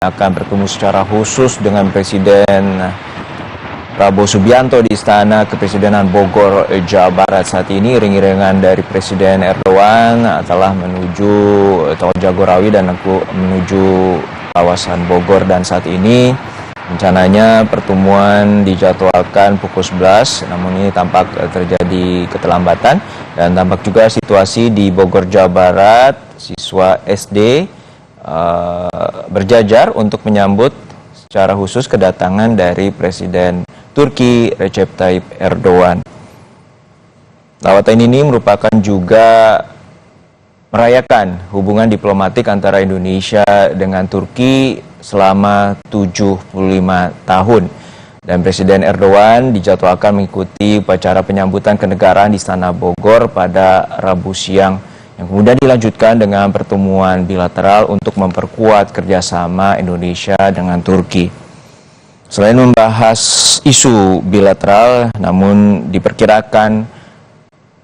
akan bertemu secara khusus dengan Presiden Prabowo Subianto di Istana Kepresidenan Bogor, Jawa Barat. Saat ini iring-iringan dari Presiden Erdogan telah menuju Tol Jagorawi dan menuju kawasan Bogor, dan saat ini rencananya pertemuan dijadwalkan pukul 11, namun ini tampak terjadi keterlambatan, dan tampak juga situasi di Bogor, Jawa Barat, siswa SD berjajar untuk menyambut secara khusus kedatangan dari Presiden Turki Recep Tayyip Erdogan. Lawatan ini merupakan juga merayakan hubungan diplomatik antara Indonesia dengan Turki selama 75 tahun. Dan Presiden Erdogan dijadwalkan mengikuti upacara penyambutan kenegaraan di Istana Bogor pada Rabu siang, yang kemudian dilanjutkan dengan pertemuan bilateral untuk memperkuat kerjasama Indonesia dengan Turki. Selain membahas isu bilateral, namun diperkirakan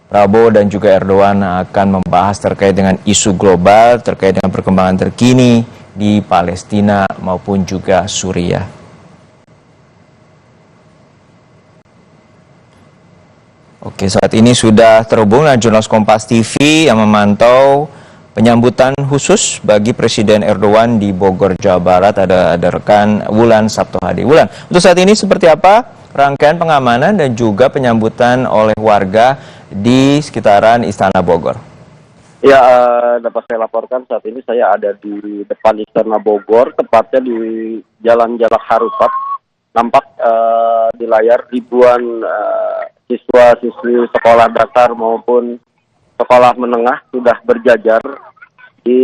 Prabowo dan juga Erdogan akan membahas terkait dengan isu global, terkait dengan perkembangan terkini di Palestina maupun juga Suriah. Oke, saat ini sudah terhubung dengan jurnalis Kompas TV yang memantau penyambutan khusus bagi Presiden Erdogan di Bogor, Jawa Barat. Ada rekan Wulan Sabtu Hadi. Wulan, untuk saat ini seperti apa rangkaian pengamanan dan juga penyambutan oleh warga di sekitaran Istana Bogor? Ya, dapat saya laporkan saat ini saya ada di depan Istana Bogor, tepatnya di Jalan Jalak Harupat. Nampak di layar ribuan siswa-siswi sekolah dasar maupun sekolah menengah sudah berjajar di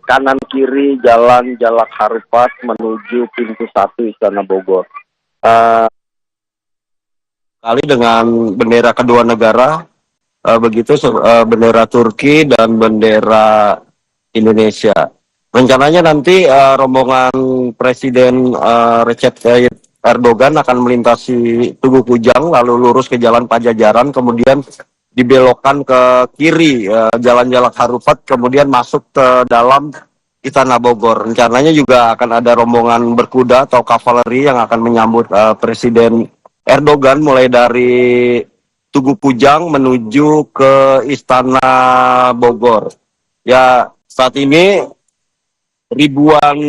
kanan kiri Jalan Jalak Harupat menuju pintu 1 Istana Bogor. Kali dengan bendera kedua negara, begitu bendera Turki dan bendera Indonesia. Rencananya nanti rombongan Presiden Recep Tayyip Erdogan akan melintasi Tugu Kujang, lalu lurus ke Jalan Pajajaran, kemudian dibelokkan ke kiri Jalan Jalak Harupat, kemudian masuk ke dalam Istana Bogor. Rencananya juga akan ada rombongan berkuda atau kavaleri yang akan menyambut Presiden Erdogan mulai dari Tugu Kujang menuju ke Istana Bogor. Ya, saat ini ribuan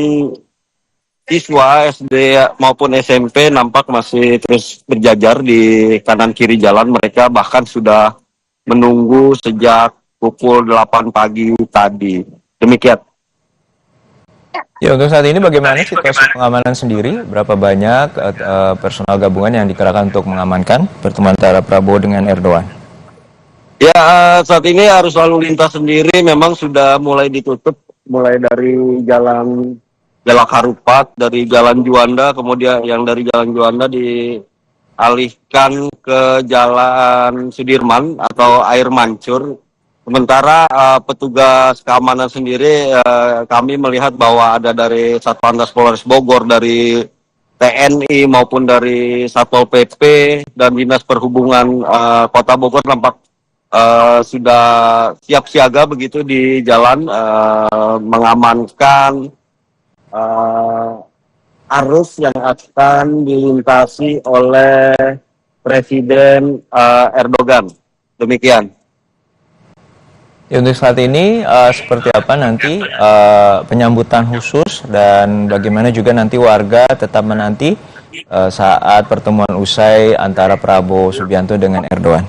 siswa SD maupun SMP nampak masih terus berjajar di kanan kiri jalan. Mereka bahkan sudah menunggu sejak pukul 8 pagi tadi. Demikian. Ya, untuk saat ini bagaimana situasi pengamanan sendiri? Berapa banyak personal gabungan yang dikerahkan untuk mengamankan pertemuan antara Prabowo dengan Erdogan? Ya, saat ini arus lalu lintas sendiri memang sudah mulai ditutup, mulai dari Jalan Jalak Harupat, dari Jalan Juanda, kemudian yang dari Jalan Juanda dialihkan ke Jalan Sudirman atau Air Mancur. Sementara petugas keamanan sendiri, kami melihat bahwa ada dari Satlantas Polres Bogor, dari TNI maupun dari Satpol PP dan Dinas Perhubungan Kota Bogor nampak sudah siap siaga begitu di jalan, mengamankan arus yang akan dilintasi oleh Presiden Erdogan. Demikian. Ya, untuk saat ini seperti apa nanti penyambutan khusus, dan bagaimana juga nanti warga tetap menanti saat pertemuan usai antara Prabowo Subianto dengan Erdogan?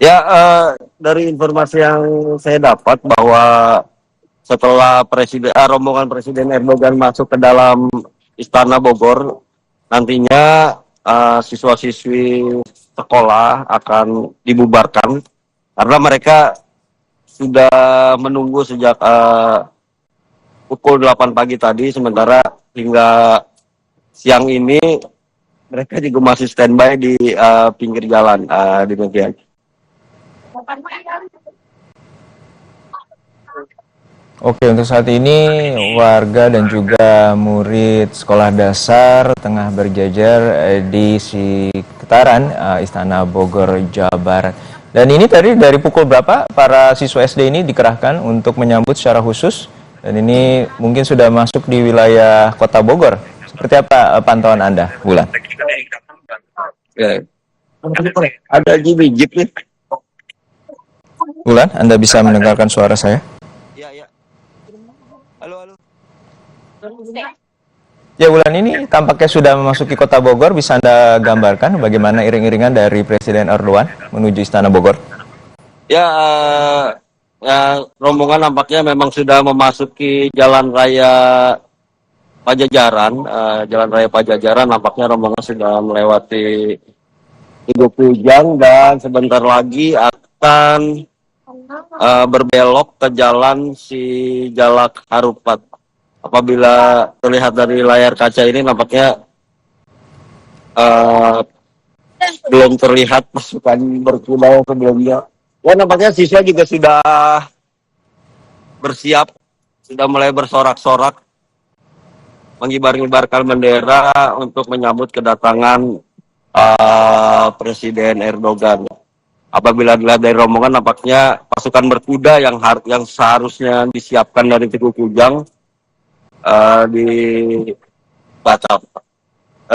Ya, dari informasi yang saya dapat bahwa setelah rombongan Presiden Erdogan masuk ke dalam Istana Bogor, nantinya siswa-siswi sekolah akan dibubarkan karena mereka sudah menunggu sejak pukul 8 pagi tadi, sementara hingga siang ini mereka juga masih standby di pinggir jalan. Demikian. Oke, untuk saat ini warga dan juga murid sekolah dasar tengah berjajar di sekitaran Istana Bogor, Jawa Barat. Dan ini tadi dari pukul berapa para siswa SD ini dikerahkan untuk menyambut secara khusus Dan ini mungkin sudah masuk di wilayah Kota Bogor. Seperti apa pantauan Anda, Wulan? Ya. Ada jeep nih. Wulan, Anda bisa mendengarkan suara saya? Iya. Halo. Ya, Wulan, ini tampaknya sudah memasuki Kota Bogor. Bisa Anda gambarkan bagaimana iring-iringan dari Presiden Erdogan menuju Istana Bogor? Ya, rombongan nampaknya memang sudah memasuki Jalan Raya Pajajaran. Jalan Raya Pajajaran nampaknya rombongan sudah melewati Tugu Kujang dan sebentar lagi akan berbelok ke Jalan Sijalak Harupat. Apabila terlihat dari layar kaca ini nampaknya belum terlihat pasukan berkuda sebelumnya. Ya, nampaknya siswa juga sudah bersiap, sudah mulai bersorak-sorak, mengibar-ngibarkan bendera untuk menyambut kedatangan Presiden Erdogan. Apabila dilihat dari rombongan, nampaknya pasukan berkuda yang seharusnya disiapkan dari Tugu Kujang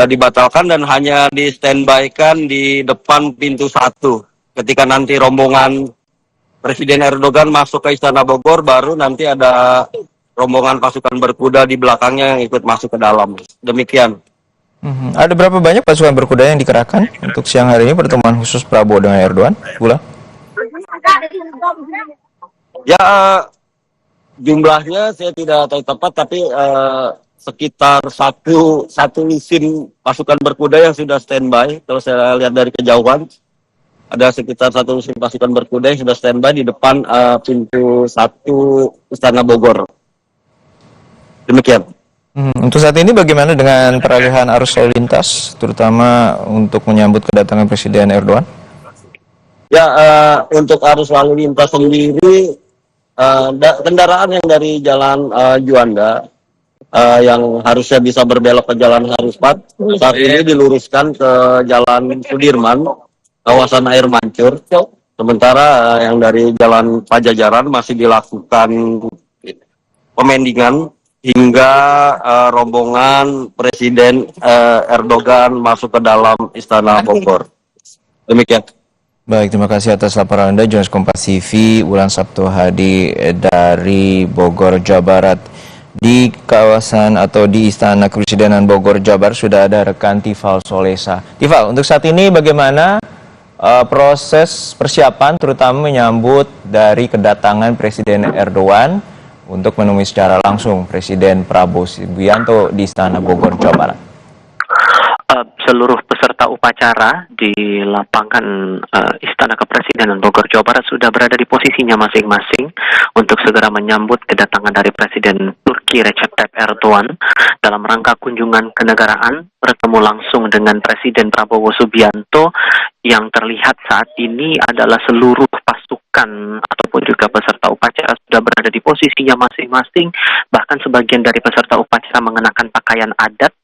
dibatalkan dan hanya di standby-kan di depan pintu 1. Ketika nanti rombongan Presiden Erdogan masuk ke Istana Bogor, baru nanti ada rombongan pasukan berkuda di belakangnya yang ikut masuk ke dalam. Demikian. Ada berapa banyak pasukan berkuda yang dikerahkan untuk siang hari ini pertemuan khusus Prabowo dengan Erdogan, Wulan? Ya, jumlahnya saya tidak tahu tepat, tapi sekitar satu mesin pasukan berkuda yang sudah standby. Kalau saya lihat dari kejauhan, ada sekitar satu mesin pasukan berkuda yang sudah standby di depan pintu 1 Istana Bogor. Demikian. Untuk saat ini bagaimana dengan peralihan arus lalu lintas, terutama untuk menyambut kedatangan Presiden Erdogan? Ya, untuk arus lalu lintas sendiri, kendaraan yang dari Jalan Juanda yang harusnya bisa berbelok ke Jalan Harupat saat ini diluruskan ke Jalan Sudirman, kawasan Air Mancur. Sementara yang dari Jalan Pajajaran masih dilakukan pemendingan hingga rombongan Presiden Erdogan masuk ke dalam Istana Bogor. Demikian. Baik, terima kasih atas laporan Anda, Jurnalis Kompas TV, Wulan Sabtu Hadi dari Bogor, Jawa Barat. Di kawasan atau di Istana Kepresidenan Bogor, Jawa Barat sudah ada rekan Tifal Solesa. Tifal, untuk saat ini bagaimana proses persiapan terutama menyambut dari kedatangan Presiden Erdogan untuk menemui secara langsung Presiden Prabowo Subianto di Istana Bogor, Jawa Barat? Seluruh peserta upacara di lapangan Istana Kepresidenan Bogor, Jawa Barat sudah berada di posisinya masing-masing untuk segera menyambut kedatangan dari Presiden Turki Recep Tayyip Erdogan dalam rangka kunjungan kenegaraan bertemu langsung dengan Presiden Prabowo Subianto. Yang terlihat saat ini adalah seluruh pasukan ataupun juga peserta upacara sudah berada di posisinya masing-masing, bahkan sebagian dari peserta upacara mengenakan pakaian adat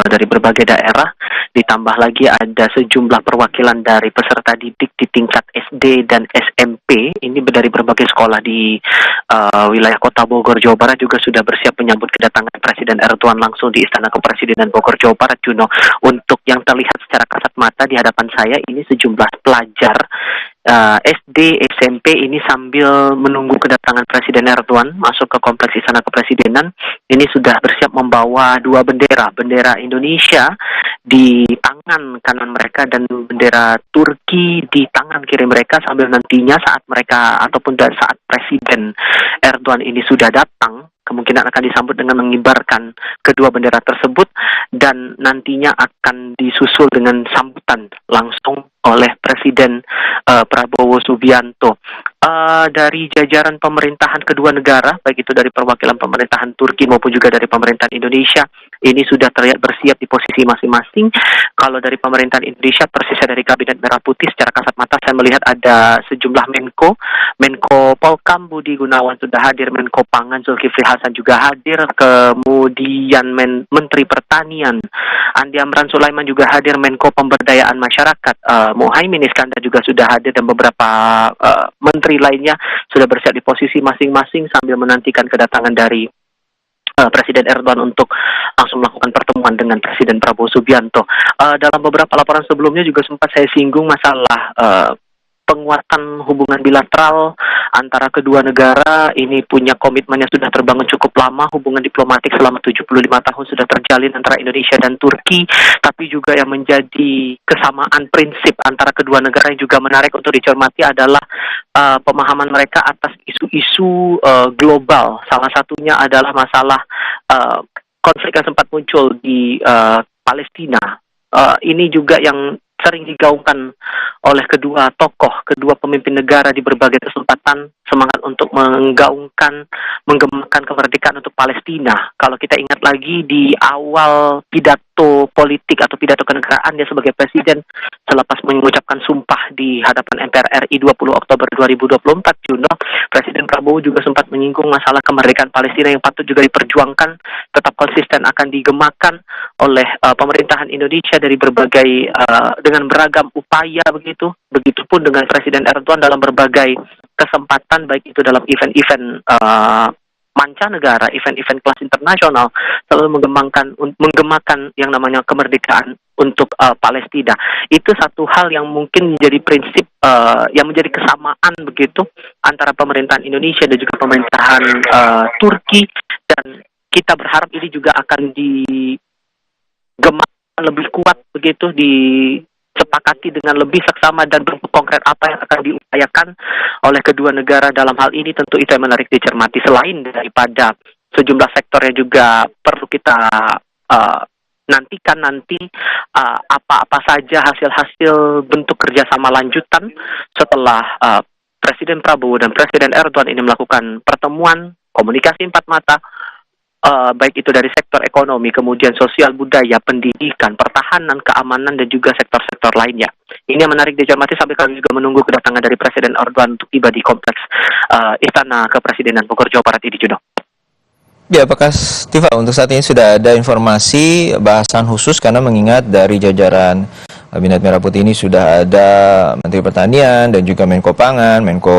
dari berbagai daerah, ditambah lagi ada sejumlah perwakilan dari peserta didik di tingkat SD dan SMP, ini dari berbagai sekolah di wilayah Kota Bogor, Jawa Barat juga sudah bersiap menyambut kedatangan Presiden Erdogan langsung di Istana Kepresidenan Bogor, Jawa Barat, Juno. Untuk yang terlihat secara kasat mata di hadapan saya, ini sejumlah pelajar SD, SMP ini sambil menunggu kedatangan Presiden Erdogan masuk ke kompleks Istana Kepresidenan. Ini sudah bersiap membawa dua bendera Indonesia di tangan kanan mereka dan bendera Turki di tangan kiri mereka, sambil nantinya saat mereka ataupun saat Presiden Erdogan ini sudah datang, kemungkinan akan disambut dengan mengibarkan kedua bendera tersebut dan nantinya akan disusul dengan sambutan langsung oleh Presiden Prabowo Subianto. Dari jajaran pemerintahan kedua negara, baik itu dari perwakilan pemerintahan Turki maupun juga dari pemerintahan Indonesia, ini sudah terlihat bersiap di posisi masing-masing. Kalau dari pemerintahan Indonesia, persisnya dari Kabinet Merah Putih, secara kasat mata saya melihat ada sejumlah Menko Polkam Budi Gunawan sudah hadir, Menko Pangan Zulkifli Hasan juga hadir, kemudian Menteri Pertanian Andi Amran Sulaiman juga hadir, Menko Pemberdayaan Masyarakat Muhaimin Iskandar juga sudah hadir, dan beberapa menteri lainnya sudah bersiap di posisi masing-masing sambil menantikan kedatangan dari Presiden Erdogan untuk langsung melakukan pertemuan dengan Presiden Prabowo Subianto. Dalam beberapa laporan sebelumnya juga sempat saya singgung masalah penguatan hubungan bilateral antara kedua negara. Ini punya komitmen yang sudah terbangun cukup lama. Hubungan diplomatik selama 75 tahun sudah terjalin antara Indonesia dan Turki, tapi juga yang menjadi kesamaan prinsip antara kedua negara yang juga menarik untuk dicermati adalah pemahaman mereka atas isu-isu global. Salah satunya adalah masalah konflik yang sempat muncul di Palestina. Ini juga yang sering digaungkan oleh kedua tokoh, kedua pemimpin negara di berbagai kesempatan, semangat untuk menggemakan kemerdekaan untuk Palestina. Kalau kita ingat lagi di awal pidato politik atau pidato kenegaraan dia sebagai presiden selepas mengucapkan sumpah di hadapan MPR RI 20 Oktober 2024, Juno, Presiden Prabowo juga sempat menyinggung masalah kemerdekaan Palestina yang patut juga diperjuangkan, tetap konsisten akan digemakan oleh pemerintahan Indonesia dari berbagai dengan beragam upaya begitu. Begitupun dengan Presiden Erdogan dalam berbagai kesempatan, baik itu dalam event-event mancanegara, event-event kelas internasional, selalu menggemakan yang namanya kemerdekaan untuk Palestina. Itu satu hal yang mungkin menjadi prinsip yang menjadi kesamaan begitu antara pemerintahan Indonesia dan juga pemerintahan Turki, dan kita berharap ini juga akan digemakan lebih kuat begitu, disepakati dengan lebih seksama dan bentuk konkret apa yang akan diupayakan oleh kedua negara dalam hal ini. Tentu itu yang menarik dicermati, selain daripada sejumlah sektor yang juga perlu kita nantikan nanti apa-apa saja hasil-hasil bentuk kerjasama lanjutan setelah Presiden Prabowo dan Presiden Erdogan ini melakukan pertemuan komunikasi empat mata, baik itu dari sektor ekonomi, kemudian sosial, budaya, pendidikan, pertahanan, keamanan, dan juga sektor-sektor lainnya. Ini yang menarik dicermati sampai kami juga menunggu kedatangan dari Presiden Erdogan untuk tiba di kompleks Istana Kepresidenan Bogor, Jawa Barat ini, Juno. Ya, apakah Stiva untuk saat ini sudah ada informasi bahasan khusus, karena mengingat dari jajaran Kabinet Merah Putih ini sudah ada Menteri Pertanian dan juga Menko Pangan, Menko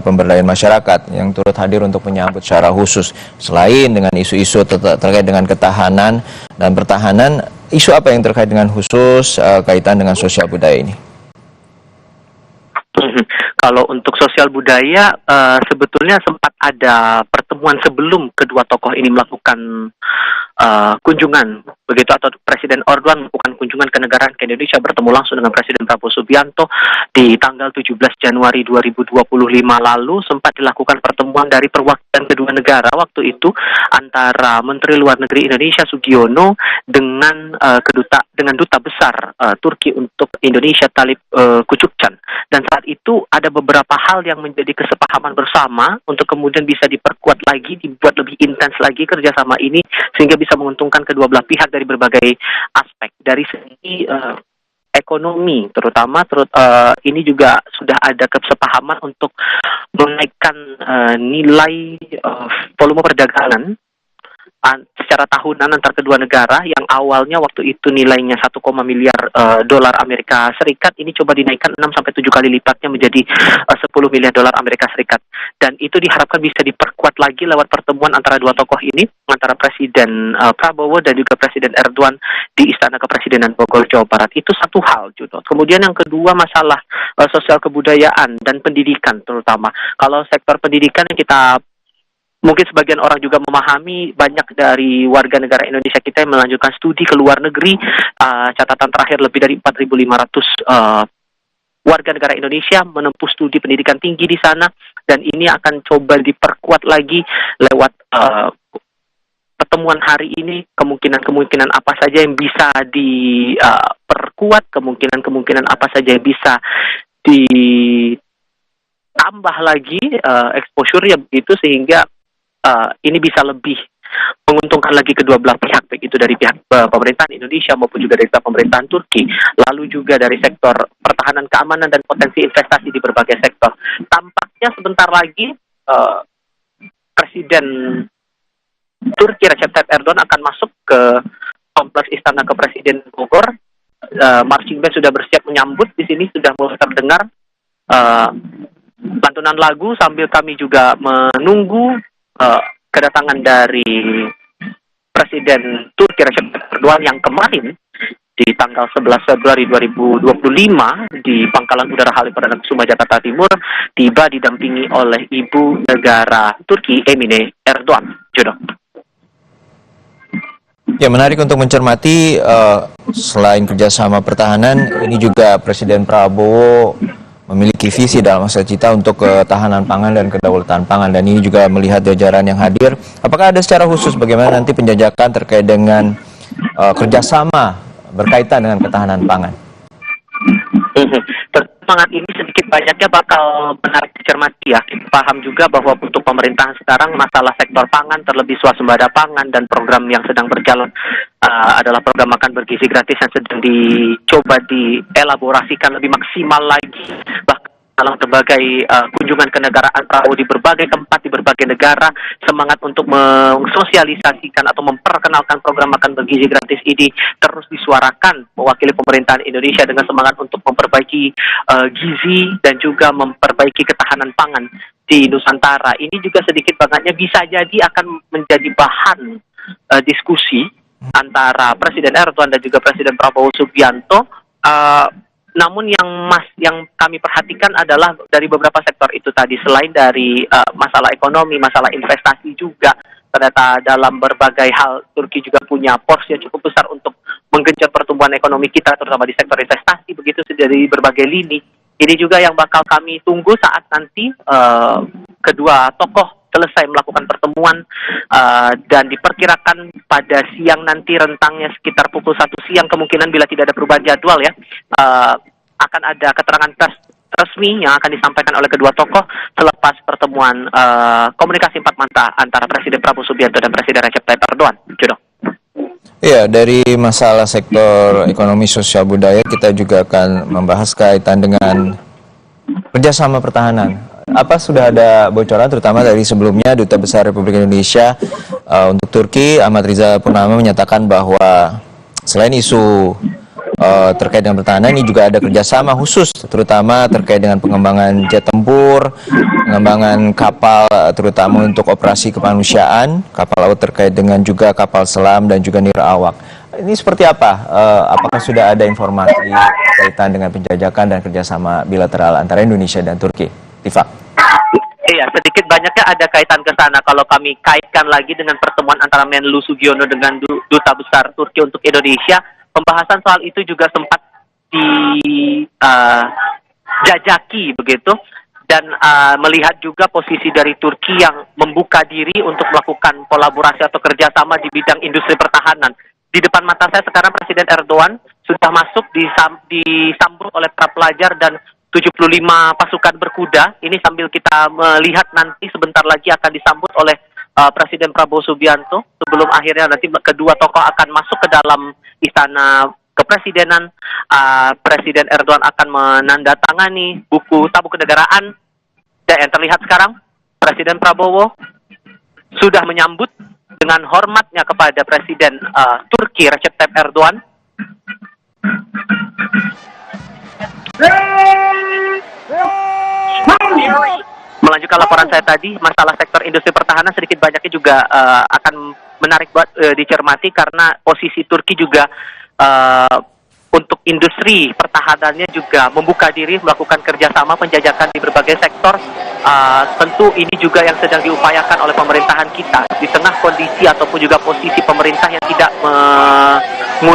Pemberdayaan Masyarakat yang turut hadir untuk menyambut secara khusus. Selain dengan isu-isu terkait dengan ketahanan dan pertahanan, isu apa yang terkait dengan khusus kaitan dengan sosial budaya ini? Kalau untuk sosial budaya, sebetulnya sempat ada pertemuan sebelum kedua tokoh ini melakukan kunjungan, begitu, atau Presiden Erdogan melakukan kunjungan ke negaraan ke Indonesia, bertemu langsung dengan Presiden Prabowo Subianto di tanggal 17 Januari 2025 lalu. Sempat dilakukan pertemuan dari perwakilan kedua negara waktu itu antara Menteri Luar Negeri Indonesia Sugiono dengan Duta Besar Turki untuk Indonesia Talip Kucukcan. Dan saat itu ada beberapa hal yang menjadi kesepahaman bersama untuk kemudian bisa diperkuat lagi, dibuat lebih intens lagi kerjasama ini, sehingga bisa menguntungkan kedua belah pihak dari berbagai aspek. Dari segi ekonomi terutama, ini juga sudah ada kesepahaman untuk menaikkan nilai volume perdagangan secara tahunan antar kedua negara, yang awalnya waktu itu nilainya 1, miliar dolar Amerika Serikat, ini coba dinaikkan 6-7 kali lipatnya menjadi 10 miliar dolar Amerika Serikat. Dan itu diharapkan bisa diperkuat lagi lewat pertemuan antara dua tokoh ini, antara Presiden Prabowo dan juga Presiden Erdogan di Istana Kepresidenan Bogor, Jawa Barat. Itu satu hal, Juno. Kemudian yang kedua, masalah sosial kebudayaan dan pendidikan terutama. Kalau sektor pendidikan yang kita mungkin sebagian orang juga memahami, banyak dari warga negara Indonesia kita yang melanjutkan studi ke luar negeri. Catatan terakhir lebih dari 4.500 warga negara Indonesia menempuh studi pendidikan tinggi di sana, dan ini akan coba diperkuat lagi lewat pertemuan hari ini. Kemungkinan apa saja yang bisa diperkuat, kemungkinan apa saja yang bisa ditambah lagi exposure ya begitu, sehingga ini bisa lebih menguntungkan lagi kedua belah pihak, baik itu dari pihak pemerintahan Indonesia maupun juga dari pihak pemerintahan Turki, lalu juga dari sektor pertahanan, keamanan, dan potensi investasi di berbagai sektor. Tampaknya sebentar lagi Presiden Turki Recep Tayyip Erdogan akan masuk ke kompleks Istana Kepresiden Bogor. Marching band sudah bersiap menyambut di sini, sudah mulai terdengar lantunan lagu sambil kami juga menunggu kedatangan dari Presiden Turki Recep Tayyip Erdogan yang kemarin di tanggal 11 Februari 2025 di Pangkalan Udara Halim Perdana Kusuma Jakarta Timur tiba didampingi oleh Ibu Negara Turki Emine Erdogan. Jodoh. Ya, menarik untuk mencermati selain kerjasama pertahanan, ini juga Presiden Prabowo memiliki visi dalam masa cita untuk ketahanan pangan dan kedaulatan pangan, dan ini juga melihat jajaran yang hadir. Apakah ada secara khusus bagaimana nanti penjajakan terkait dengan kerjasama berkaitan dengan ketahanan pangan? Semangat ini sedikit banyaknya bakal menarik dicermati ya. Kita paham juga bahwa untuk pemerintahan sekarang masalah sektor pangan, terlebih swasembada pangan dan program yang sedang berjalan adalah program makan bergizi gratis yang sedang dicoba dielaborasikan lebih maksimal lagi. Bahkan dalam berbagai kunjungan kenegaraan Prabowo di berbagai tempat, di berbagai negara, semangat untuk mensosialisasikan atau memperkenalkan program makan bergizi gratis ini terus disuarakan mewakili pemerintahan Indonesia dengan semangat untuk memperbaiki gizi dan juga memperbaiki ketahanan pangan di Nusantara. Ini juga sedikit banyaknya bisa jadi akan menjadi bahan diskusi antara Presiden Erdogan dan juga Presiden Prabowo Subianto. Namun yang kami perhatikan adalah dari beberapa sektor itu tadi, selain dari masalah ekonomi, masalah investasi juga, ternyata dalam berbagai hal Turki juga punya porsi yang cukup besar untuk menggenjot pertumbuhan ekonomi kita, terutama di sektor investasi, begitu dari berbagai lini. Ini juga yang bakal kami tunggu saat nanti kedua tokoh selesai melakukan pertemuan, dan diperkirakan pada siang nanti, rentangnya sekitar pukul 1 siang kemungkinan bila tidak ada perubahan jadwal ya, akan ada keterangan pers resmi yang akan disampaikan oleh kedua tokoh selepas pertemuan komunikasi empat mata antara Presiden Prabowo Subianto dan Presiden Recep Tayyip Erdogan. Jodoh. Ya, dari masalah sektor ekonomi sosial budaya kita juga akan membahas kaitan dengan kerjasama pertahanan. Apa sudah ada bocoran terutama dari sebelumnya Duta Besar Republik Indonesia untuk Turki Ahmad Riza Purnama menyatakan bahwa selain isu terkait dengan pertahanan, ini juga ada kerjasama khusus terutama terkait dengan pengembangan jet tempur, pengembangan kapal terutama untuk operasi kemanusiaan, kapal laut terkait dengan juga kapal selam dan juga nirawak. Ini seperti apa? Apakah sudah ada informasi kaitan dengan penjajakan dan kerjasama bilateral antara Indonesia dan Turki? Tifak. Iya, sedikit banyaknya ada kaitan ke sana. Kalau kami kaitkan lagi dengan pertemuan antara Menlu Sugiono dengan Duta Besar Turki untuk Indonesia, pembahasan soal itu juga sempat dijajaki begitu, dan melihat juga posisi dari Turki yang membuka diri untuk melakukan kolaborasi atau kerjasama di bidang industri pertahanan. Di depan mata saya sekarang Presiden Erdogan sudah masuk disambut oleh para pelajar dan 75 pasukan berkuda. Ini sambil kita melihat nanti sebentar lagi akan disambut oleh Presiden Prabowo Subianto. Sebelum akhirnya nanti kedua tokoh akan masuk ke dalam Istana Kepresidenan. Presiden Erdogan akan menandatangani buku tabu kenegaraan. Dan yang terlihat sekarang, Presiden Prabowo sudah menyambut dengan hormatnya kepada Presiden Turki Recep Tayyip Erdogan. Melanjutkan laporan saya tadi, masalah sektor industri pertahanan sedikit banyaknya juga akan menarik buat dicermati, karena posisi Turki juga untuk industri pertahanannya juga membuka diri melakukan kerjasama penjajakan di berbagai sektor. Tentu ini juga yang sedang diupayakan oleh pemerintahan kita di tengah kondisi ataupun juga posisi pemerintah yang tidak